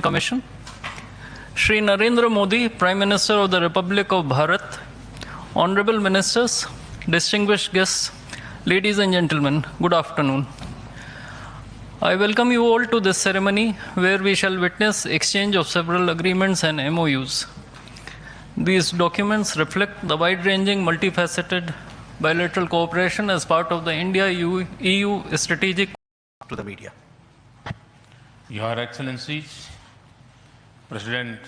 Commission, Shri Narendra Modi, Prime Minister of the Republic of Bharat, Honorable Ministers, distinguished guests, ladies and gentlemen, good afternoon. I welcome you all to this ceremony where we shall witness exchange of several agreements and MOUs. These documents reflect the wide-ranging, multifaceted bilateral cooperation as part of the India-EU strategic to the media. Your Excellencies, President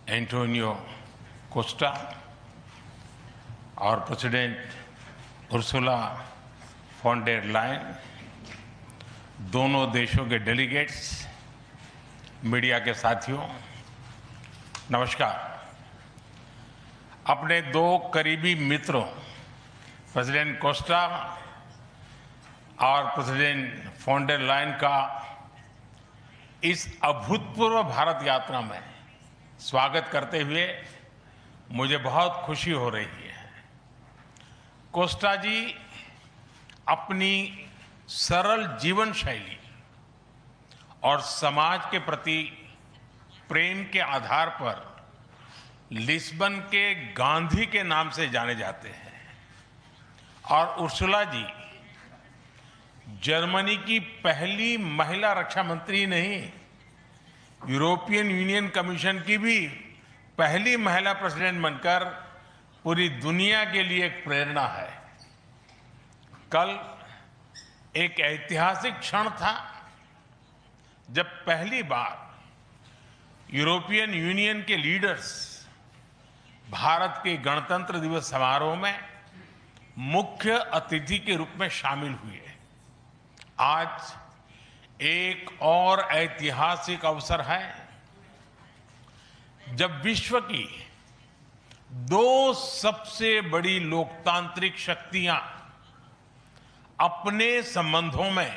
Antonio Costa, our President Ursula von der Leyen, दोनों देशों के delegates, media के साथियों, नमस्कार। अपने दो करीबी मित्रों प्रेसिडेंट कोस्टा और प्रेसिडेंट फॉन डेर लायन का इस अभूतपूर्व भारत यात्रा में स्वागत करते हुए मुझे बहुत खुशी हो रही है। कोस्टा जी अपनी सरल जीवन शैली और समाज के प्रति प्रेम के आधार पर लिस्बन के गांधी के नाम से जाने जाते हैं और उर्सुला जी जर्मनी की पहली महिला रक्षा मंत्री नहीं, यूरोपियन यूनियन कमीशन की भी पहली महिला प्रेसिडेंट बनकर पूरी दुनिया के लिए एक प्रेरणा है। कल एक ऐतिहासिक क्षण था जब पहली बार यूरोपियन यूनियन के लीडर्स भारत के गणतंत्र दिवस समारोह में मुख्य अतिथि के रूप में शामिल हुए। आज एक और ऐतिहासिक अवसर है जब विश्व की दो सबसे बड़ी लोकतांत्रिक शक्तियां अपने संबंधों में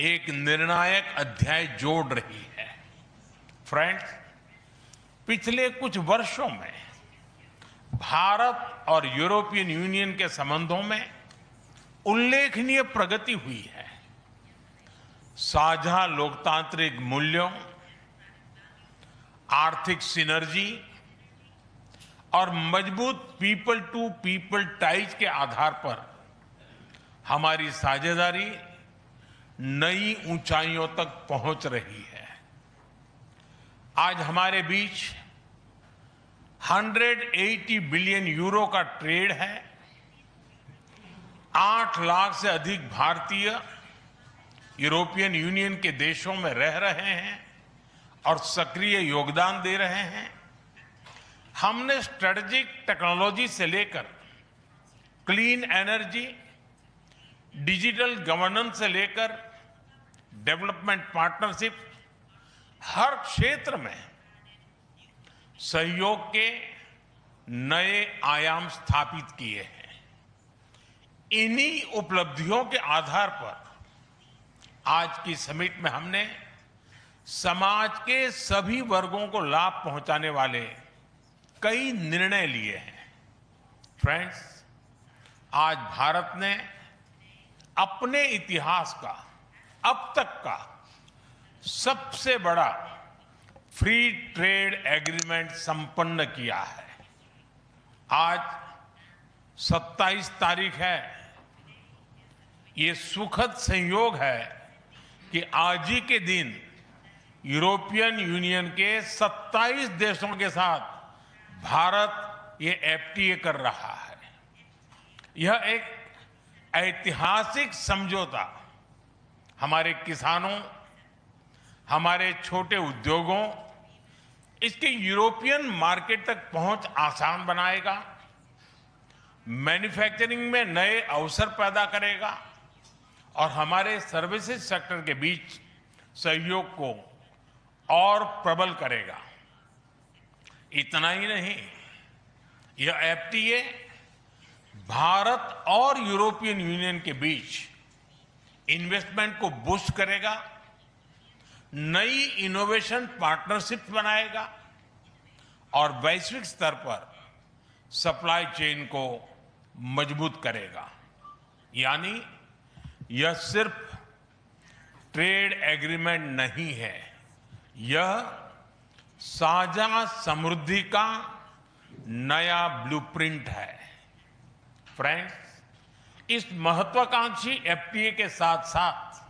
एक निर्णायक अध्याय जोड़ रही है। फ्रेंड्स, पिछले कुछ वर्षों में भारत और यूरोपियन यूनियन के संबंधों में उल्लेखनीय प्रगति हुई है। साझा लोकतांत्रिक मूल्यों, आर्थिक सिनर्जी और मजबूत पीपल टू पीपल टाइज के आधार पर हमारी साझेदारी नई ऊंचाइयों तक पहुंच रही है। आज हमारे बीच 180 बिलियन यूरो का ट्रेड है। 8 लाख से अधिक भारतीय यूरोपियन यूनियन के देशों में रह रहे हैं और सक्रिय योगदान दे रहे हैं। हमने स्ट्रेटेजिक टेक्नोलॉजी से लेकर क्लीन एनर्जी, डिजिटल गवर्नेंस से लेकर डेवलपमेंट पार्टनरशिप, हर क्षेत्र में सहयोग के नए आयाम स्थापित किए हैं। इन्हीं उपलब्धियों के आधार पर आज की समिट में हमने समाज के सभी वर्गों को लाभ पहुंचाने वाले कई निर्णय लिए हैं। फ्रेंड्स, आज भारत ने अपने इतिहास का अब तक का सबसे बड़ा फ्री ट्रेड एग्रीमेंट संपन्न किया है। आज 27 तारीख है। ये सुखद संयोग है कि आज ही के दिन यूरोपियन यूनियन के 27 देशों के साथ भारत ये एफटीए कर रहा है। यह एक ऐतिहासिक समझौता हमारे किसानों, हमारे छोटे उद्योगों, इसके यूरोपियन मार्केट तक पहुंच आसान बनाएगा, मैन्युफैक्चरिंग में नए अवसर पैदा करेगा और हमारे सर्विसेज सेक्टर के बीच सहयोग को और प्रबल करेगा। इतना ही नहीं, यह एफटीए भारत और यूरोपियन यूनियन के बीच इन्वेस्टमेंट को बूस्ट करेगा, नई इनोवेशन पार्टनरशिप बनाएगा और वैश्विक स्तर पर सप्लाई चेन को मजबूत करेगा। यानी यह सिर्फ ट्रेड एग्रीमेंट नहीं है, यह साझा समृद्धि का नया ब्लूप्रिंट है। फ्रेंड्स, इस महत्वाकांक्षी एफटीए के साथ साथ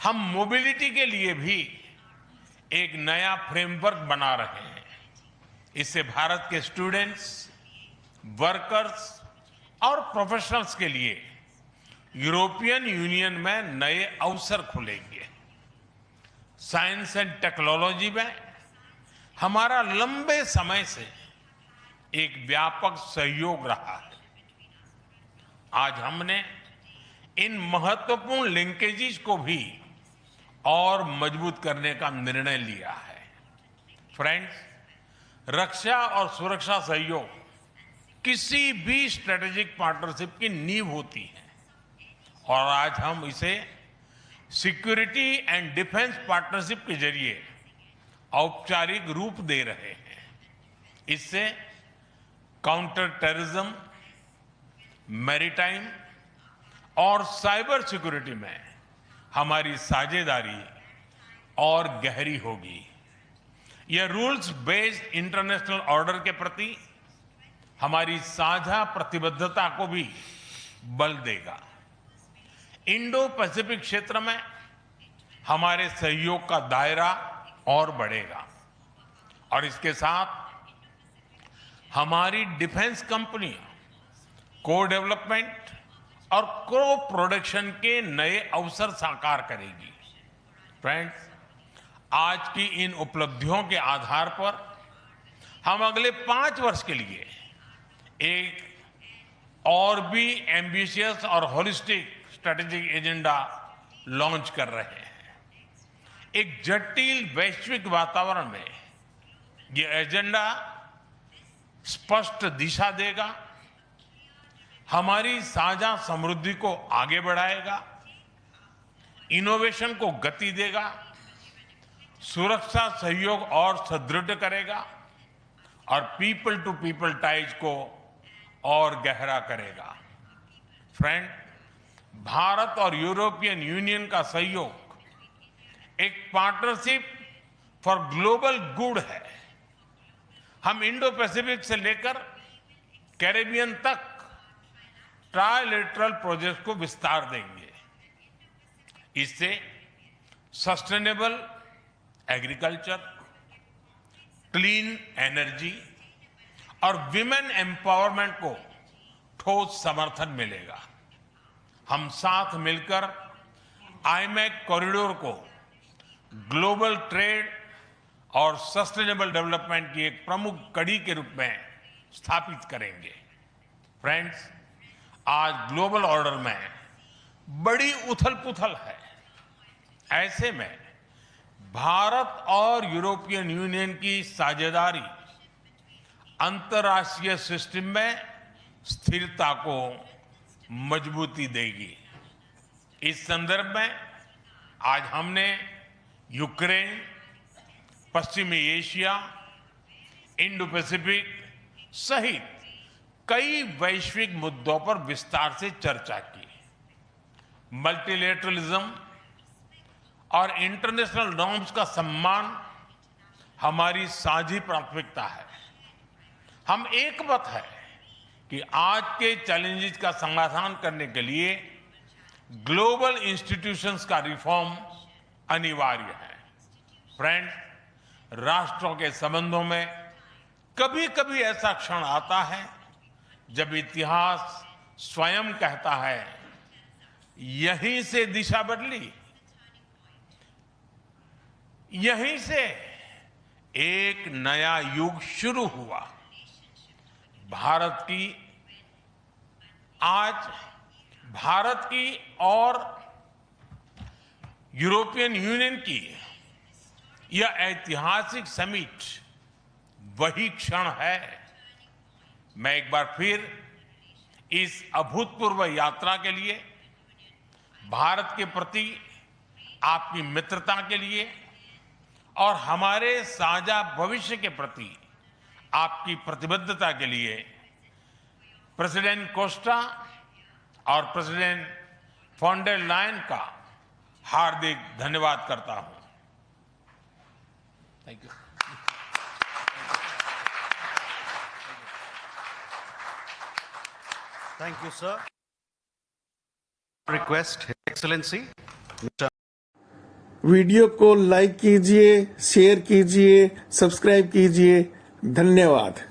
हम मोबिलिटी के लिए भी एक नया फ्रेमवर्क बना रहे हैं। इससे भारत के स्टूडेंट्स, वर्कर्स और प्रोफेशनल्स के लिए यूरोपियन यूनियन में नए अवसर खुलेंगे। साइंस एंड टेक्नोलॉजी में हमारा लंबे समय से एक व्यापक सहयोग रहा है। आज हमने इन महत्वपूर्ण लिंकेजेस को भी और मजबूत करने का निर्णय लिया है। फ्रेंड्स, रक्षा और सुरक्षा सहयोग किसी भी स्ट्रेटेजिक पार्टनरशिप की नींव होती है और आज हम इसे सिक्योरिटी एंड डिफेंस पार्टनरशिप के जरिए औपचारिक रूप दे रहे हैं। इससे काउंटर टेररिज्म, मैरीटाइम और साइबर सिक्योरिटी में हमारी साझेदारी और गहरी होगी। यह रूल्स बेस्ड इंटरनेशनल ऑर्डर के प्रति हमारी साझा प्रतिबद्धता को भी बल देगा। इंडो पैसिफिक क्षेत्र में हमारे सहयोग का दायरा और बढ़ेगा और इसके साथ हमारी डिफेंस कंपनियां को डेवलपमेंट और को प्रोडक्शन के नए अवसर साकार करेगी। फ्रेंड्स, आज की इन उपलब्धियों के आधार पर हम अगले 5 वर्ष के लिए एक और भी एम्बिशियस और होलिस्टिक स्ट्रेटेजिक एजेंडा लॉन्च कर रहे हैं। एक जटिल वैश्विक वातावरण में ये एजेंडा स्पष्ट दिशा देगा, हमारी साझा समृद्धि को आगे बढ़ाएगा, इनोवेशन को गति देगा, सुरक्षा सहयोग और सुदृढ़ करेगा और पीपल टू पीपल टाइज को और गहरा करेगा। फ्रेंड, भारत और यूरोपियन यूनियन का सहयोग एक पार्टनरशिप फॉर ग्लोबल गुड है। हम इंडो पैसिफिक से लेकर कैरेबियन तक ट्राइलेटरल प्रोजेक्ट को विस्तार देंगे। इससे सस्टेनेबल एग्रीकल्चर, क्लीन एनर्जी और विमेन एम्पावरमेंट को ठोस समर्थन मिलेगा। हम साथ मिलकर आईमैक कॉरिडोर को ग्लोबल ट्रेड और सस्टेनेबल डेवलपमेंट की एक प्रमुख कड़ी के रूप में स्थापित करेंगे। फ्रेंड्स, आज ग्लोबल ऑर्डर में बड़ी उथल-पुथल है। ऐसे में भारत और यूरोपियन यूनियन की साझेदारी अंतर्राष्ट्रीय सिस्टम में स्थिरता को मजबूती देगी। इस संदर्भ में आज हमने यूक्रेन, पश्चिमी एशिया, इंडो पैसिफिक सहित कई वैश्विक मुद्दों पर विस्तार से चर्चा की। मल्टीलेटरलिज्म और इंटरनेशनल नॉर्म्स का सम्मान हमारी साझी प्राथमिकता है। हम एकमत है कि आज के चैलेंजेस का समाधान करने के लिए ग्लोबल इंस्टीट्यूशंस का रिफॉर्म अनिवार्य है। फ्रेंड्स, राष्ट्रों के संबंधों में कभी-कभी ऐसा क्षण आता है जब इतिहास स्वयं कहता है, यहीं से दिशा बदली, यहीं से एक नया युग शुरू हुआ। भारत की और यूरोपियन यूनियन की यह ऐतिहासिक समिट वही क्षण है। मैं एक बार फिर इस अभूतपूर्व यात्रा के लिए, भारत के प्रति आपकी मित्रता के लिए और हमारे साझा भविष्य के प्रति आपकी प्रतिबद्धता के लिए प्रेसिडेंट कोस्टा और प्रेसिडेंट फॉन डेर लायन का हार्दिक धन्यवाद करता हूं। Thank you. Thank you, sir. Request, His Excellency, Mr. Video को लाइक कीजिए, शेयर कीजिए, सब्सक्राइब कीजिए। धन्यवाद।